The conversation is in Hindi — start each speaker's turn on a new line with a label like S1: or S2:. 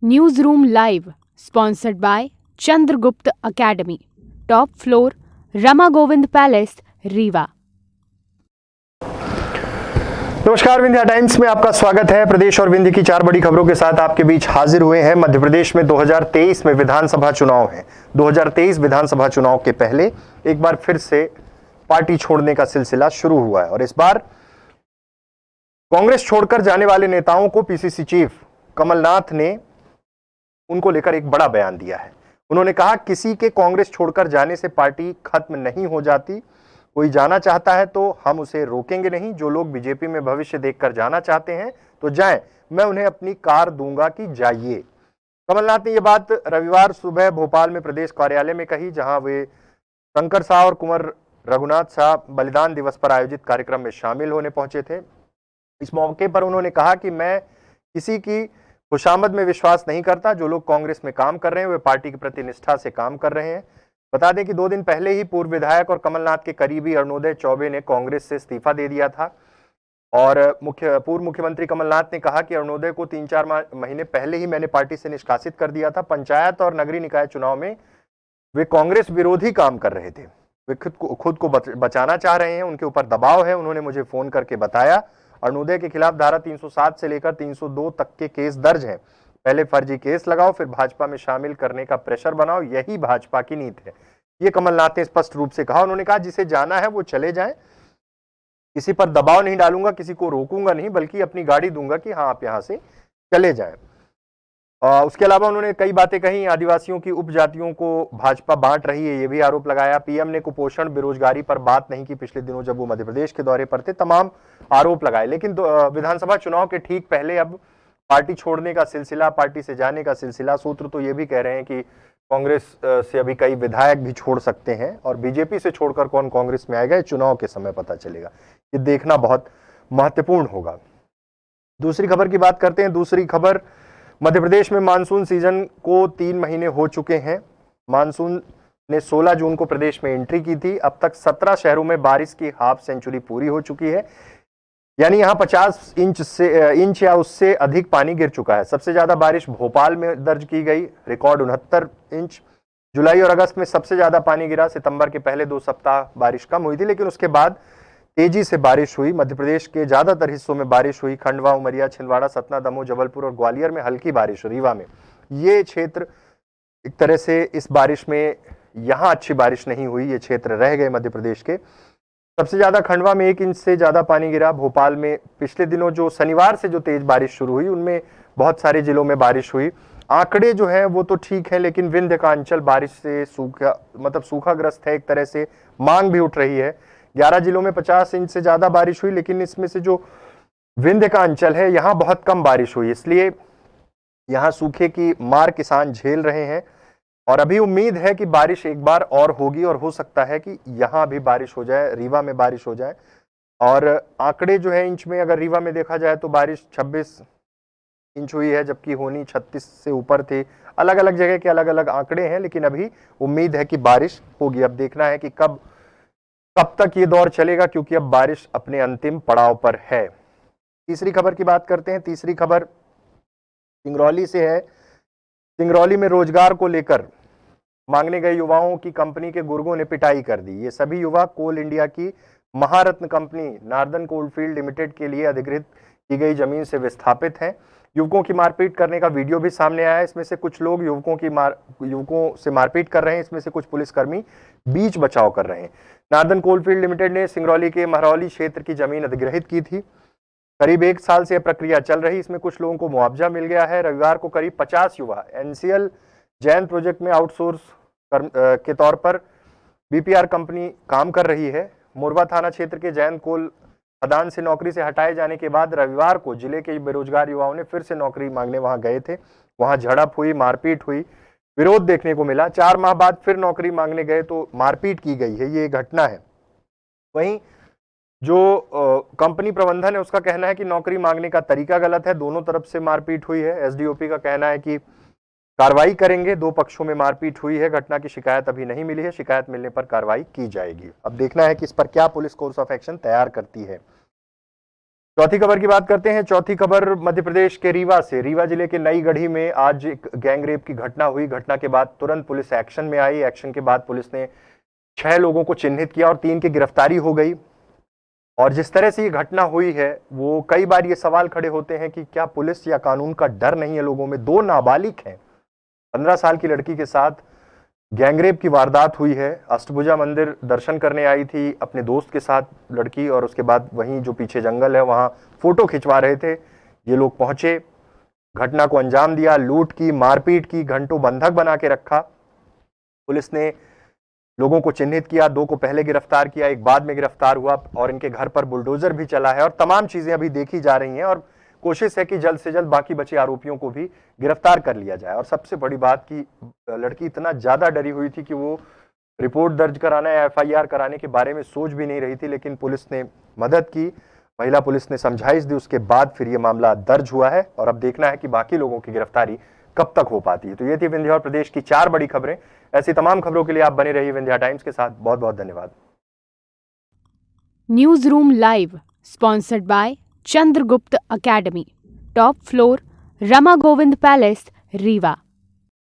S1: News room live sponsored by Chandragupta academy, top floor, Rama Govind palace, Rewa.
S2: नमस्कार, विंध्या टाइम्स में आपका स्वागत है। प्रदेश और विंध्य की चार बड़ी खबरों के साथ आपके बीच हाजिर हुए हैं। मध्य प्रदेश में 2023 में विधानसभा चुनाव है। 2023 विधानसभा चुनाव के पहले एक बार फिर से पार्टी छोड़ने का सिलसिला शुरू हुआ है और इस बार कांग्रेस छोड़कर जाने वाले नेताओं को पीसीसी चीफ कमलनाथ ने उनको लेकर एक बड़ा बयान दिया है। उन्होंने कहा, किसी के कांग्रेस छोड़कर जाने से पार्टी खत्म नहीं हो जाती। कोई जाना चाहता है तो हम उसे रोकेंगे नहीं। जो लोग बीजेपी में भविष्य देखकर जाना चाहते हैं तो जाएं, मैं उन्हें अपनी कार दूंगा कि जाइए। कमलनाथ ने यह बात रविवार सुबह भोपाल में प्रदेश कार्यालय में कही, जहां वे शंकर शाह और कुंवर रघुनाथ शाह बलिदान दिवस पर आयोजित कार्यक्रम में शामिल होने पहुंचे थे। इस मौके पर उन्होंने कहा कि मैं किसी की खुशामद में विश्वास नहीं करता। जो लोग कांग्रेस में काम कर रहे हैं वे पार्टी के प्रति निष्ठा से काम कर रहे हैं। बता दें कि 2 दिन पहले ही पूर्व विधायक और कमलनाथ के करीबी अरुणोदय चौबे ने कांग्रेस से इस्तीफा दे दिया था और पूर्व मुख्यमंत्री कमलनाथ ने कहा कि अरुणोदय को 3-4 महीने पहले ही मैंने पार्टी से निष्कासित कर दिया था। पंचायत और नगरीय निकाय चुनाव में वे कांग्रेस विरोधी काम कर रहे थे। वे खुद को बचाना चाह रहे हैं, उनके ऊपर दबाव है। उन्होंने मुझे फोन करके बताया, अरुणोदय के खिलाफ धारा 307 से लेकर 302 तक के केस दर्ज हैं। पहले फर्जी केस लगाओ, फिर भाजपा में शामिल करने का प्रेशर बनाओ, यही भाजपा की नीति है। ये कमलनाथ ने स्पष्ट रूप से कहा। उन्होंने कहा, जिसे जाना है वो चले जाए, किसी पर दबाव नहीं डालूंगा, किसी को रोकूंगा नहीं, बल्कि अपनी गाड़ी दूंगा कि हाँ आप यहां से चले जाएं। उसके अलावा उन्होंने कई बातें कही। आदिवासियों की उपजातियों को भाजपा बांट रही है, ये भी आरोप लगाया। पीएम ने कुपोषण, बेरोजगारी पर बात नहीं की पिछले दिनों जब वो मध्य प्रदेश के दौरे पर थे। तमाम आरोप लगाए, लेकिन विधानसभा चुनाव के ठीक पहले अब पार्टी छोड़ने का सिलसिला, पार्टी से जाने का सिलसिला। सूत्र तो ये भी कह रहे हैं कि कांग्रेस से अभी कई विधायक भी छोड़ सकते हैं और बीजेपी से छोड़कर कौन कांग्रेस में आएगा, चुनाव के समय पता चलेगा। ये देखना बहुत महत्वपूर्ण होगा। दूसरी खबर की बात करते हैं। दूसरी खबर, मध्य प्रदेश में मानसून सीजन को 3 महीने हो चुके हैं। मानसून ने 16 जून को प्रदेश में एंट्री की थी। अब तक 17 शहरों में बारिश की हाफ सेंचुरी पूरी हो चुकी है, यानी यहां 50 इंच या उससे अधिक पानी गिर चुका है। सबसे ज्यादा बारिश भोपाल में दर्ज की गई, रिकॉर्ड 69 इंच। जुलाई और अगस्त में सबसे ज्यादा पानी गिरा। सितंबर के पहले 2 सप्ताह बारिश कम हुई थी, लेकिन उसके बाद तेजी से बारिश हुई। मध्य प्रदेश के ज्यादातर हिस्सों में बारिश हुई। खंडवा, उमरिया, छिंदवाड़ा, सतना, दमोह, जबलपुर और ग्वालियर में हल्की बारिश। रीवा में ये क्षेत्र एक तरह से इस बारिश में, यहां अच्छी बारिश नहीं हुई, ये क्षेत्र रह गए मध्य प्रदेश के। सबसे ज्यादा खंडवा में 1 इंच से ज्यादा पानी गिरा। भोपाल में पिछले दिनों जो शनिवार से जो तेज बारिश शुरू हुई, उनमें बहुत सारे जिलों में बारिश हुई। आंकड़े जो है वो तो ठीक है, लेकिन विंध्य का अंचल बारिश से सूखाग्रस्त है। एक तरह से मांग भी उठ रही है। 11 जिलों में 50 इंच से ज्यादा बारिश हुई, लेकिन इसमें से जो विंध्य का अंचल है यहां बहुत कम बारिश हुई, इसलिए यहां सूखे की मार किसान झेल रहे हैं। और अभी उम्मीद है कि बारिश एक बार और होगी और हो सकता है कि यहां भी बारिश हो जाए, रीवा में बारिश हो जाए। और आंकड़े जो है इंच में, अगर रीवा में देखा जाए तो बारिश 26 इंच हुई है, जबकि होनी 36 से ऊपर थी। अलग अलग जगह के अलग अलग आंकड़े हैं, लेकिन अभी उम्मीद है कि बारिश होगी। अब देखना है कि कब तक ये दौर चलेगा, क्योंकि अब बारिश अपने अंतिम पड़ाव पर है। तीसरी खबर की बात करते हैं। तीसरी खबर सिंगरौली से है। सिंगरौली में रोजगार को लेकर मांगने गए युवाओं की कंपनी के गुर्गों ने पिटाई कर दी। ये सभी युवा कोल इंडिया की महारत्न कंपनी नार्दन कोलफील्ड लिमिटेड के लिए अधिकृत की गई जमीन से विस्थापित हैं। युवकों की मारपीट करने का वीडियो भी सामने आया है। इसमें से कुछ लोग युवकों से मारपीट कर रहे हैं, इसमें से कुछ पुलिसकर्मी बीच बचाव कर रहे हैं। नार्दन कोलफील्ड लिमिटेड ने सिंगरौली के महरौली क्षेत्र की जमीन अधिग्रहित की थी। करीब 1 साल से यह प्रक्रिया चल रही। इसमें कुछ लोगों को मुआवजा मिल गया है। रविवार को करीब 50 युवा एनसीएल जैन प्रोजेक्ट में आउटसोर्स के तौर पर बीपीआर कंपनी काम कर रही है। मोरवा थाना क्षेत्र के जैन कोल खदान से नौकरी से हटाए जाने के बाद रविवार को जिले के बेरोजगार युवाओं ने फिर से नौकरी मांगने वहां गए थे। वहां झड़प हुई, मारपीट हुई, विरोध देखने को मिला। 4 माह बाद फिर नौकरी मांगने गए तो मारपीट की गई है, ये घटना है। वहीं जो कंपनी प्रबंधन है उसका कहना है कि नौकरी मांगने का तरीका गलत है। दोनों तरफ से मारपीट हुई है। एसडीओपी का कहना है कि कार्रवाई करेंगे। 2 पक्षों में मारपीट हुई है। घटना की शिकायत अभी नहीं मिली है। शिकायत मिलने पर कार्रवाई की जाएगी। अब देखना है कि इस पर क्या पुलिस कोर्स ऑफ एक्शन तैयार करती है। चौथी खबर की बात करते हैं। चौथी खबर मध्य प्रदेश के रीवा से। रीवा जिले के नई गढ़ी में आज एक गैंगरेप की घटना हुई। घटना के बाद तुरंत पुलिस एक्शन में आई। एक्शन के बाद पुलिस ने 6 लोगों को चिन्हित किया और 3 की गिरफ्तारी हो गई। और जिस तरह से ये घटना हुई है, वो कई बार ये सवाल खड़े होते हैं कि क्या पुलिस या कानून का डर नहीं है लोगों में। 2 नाबालिग हैं, 15 साल की लड़की के साथ गैंगरेप की वारदात हुई है। अष्टभुजा मंदिर दर्शन करने आई थी अपने दोस्त के साथ लड़की, और उसके बाद वहीं जो पीछे जंगल है वहां फोटो खिंचवा रहे थे। ये लोग पहुंचे, घटना को अंजाम दिया, लूट की, मारपीट की, घंटों बंधक बना के रखा। पुलिस ने लोगों को चिन्हित किया, 2 को पहले गिरफ्तार किया, एक बाद में गिरफ्तार हुआ, और इनके घर पर बुलडोजर भी चला है और तमाम चीजें अभी देखी जा रही हैं। और कोशिश है कि जल्द से जल्द बाकी बचे आरोपियों को भी गिरफ्तार कर लिया जाए। और सबसे बड़ी बात कि लड़की इतना ज्यादा डरी हुई थी कि वो रिपोर्ट दर्ज कराना या FIR कराने के बारे में सोच भी नहीं रही थी, लेकिन पुलिस ने मदद की, महिला पुलिस ने समझाइश दी, उसके बाद फिर ये मामला दर्ज हुआ है। और अब देखना है कि बाकी लोगों की गिरफ्तारी कब तक हो पाती है। तो ये थी विंध्या और प्रदेश की 4 बड़ी खबरें। ऐसी तमाम खबरों के लिए आप बने रहिए विंध्या टाइम्स के साथ। बहुत बहुत धन्यवाद।
S1: News room live sponsored by Chandragupta academy, top floor, Rama Govind palace, Rewa.